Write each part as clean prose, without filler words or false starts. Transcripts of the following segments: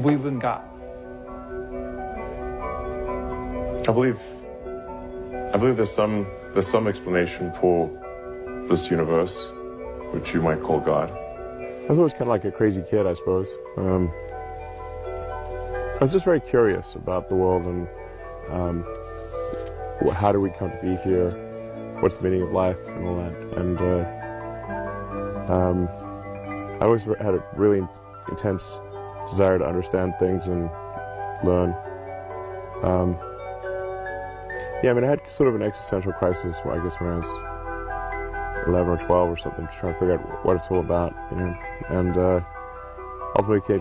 believe in God? I believe there's some explanation for this universe, which you might call God. I was always kind of like a crazy kid, I suppose. I was just very curious about the world and how do we come to be here? What's the meaning of life and all that? And I always had a really intense desire to understand things and learn. Yeah, I mean, I had sort of an existential crisis, I guess, when I was 11 or 12 or something, to try to figure out what it's all about, you know. And ultimately came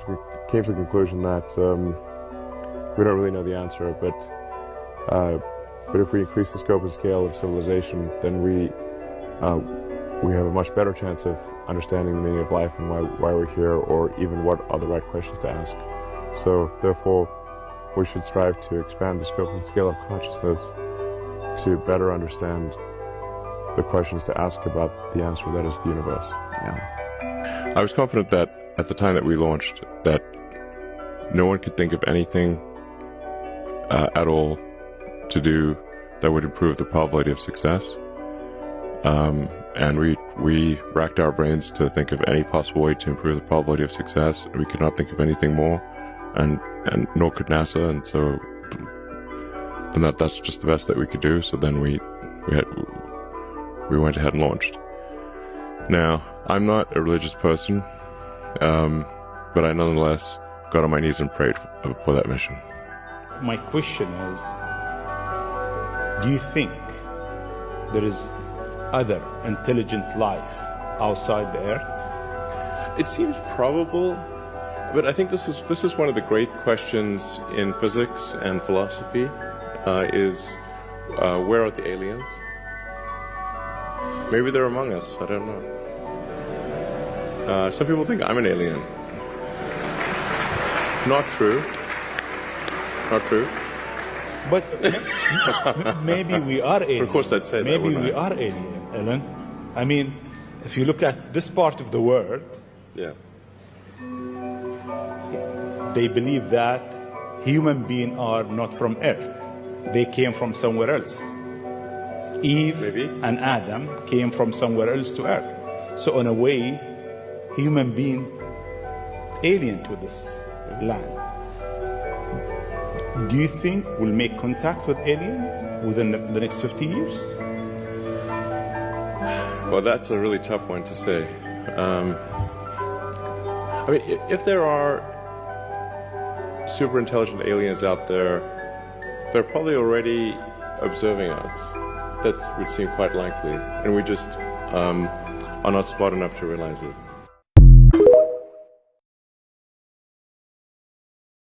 to the conclusion that we don't really know the answer, but if we increase the scope and scale of civilization, then we have a much better chance of understanding the meaning of life and why we're here, or even what are the right questions to ask. So therefore, we should strive to expand the scope and scale of consciousness to better understand the questions to ask about the answer that is the universe. Yeah. I was confident that at the time that we launched, that no one could think of anything at all to do that would improve the probability of success. And we racked our brains to think of any possible way to improve the probability of success, and we could not think of anything more, and nor could NASA, and so then that's just the best that we could do. So then we went ahead and launched. Now, I'm not a religious person, but I nonetheless got on my knees and prayed for that mission. My question is, do you think there is other intelligent life outside the Earth? It seems probable, but I think this is one of the great questions in physics and philosophy, is where are the aliens? Maybe they're among us, I don't know. Some people think I'm an alien. Not true. Not true. But maybe we are alien. Of course I'd say that, maybe wouldn't we I? are alien, Alan. I mean, if you look at this part of the world, Yeah. they believe that human beings are not from Earth. They came from somewhere else. Eve Maybe. and Adam came from somewhere else to Earth. So in a way, human being alien to this land. Do you think we'll make contact with alien within the next 50 years? Well, that's a really tough one to say. I mean, if there are super intelligent aliens out there, they're probably already observing us. That would seem quite likely, and we just are not smart enough to realize it.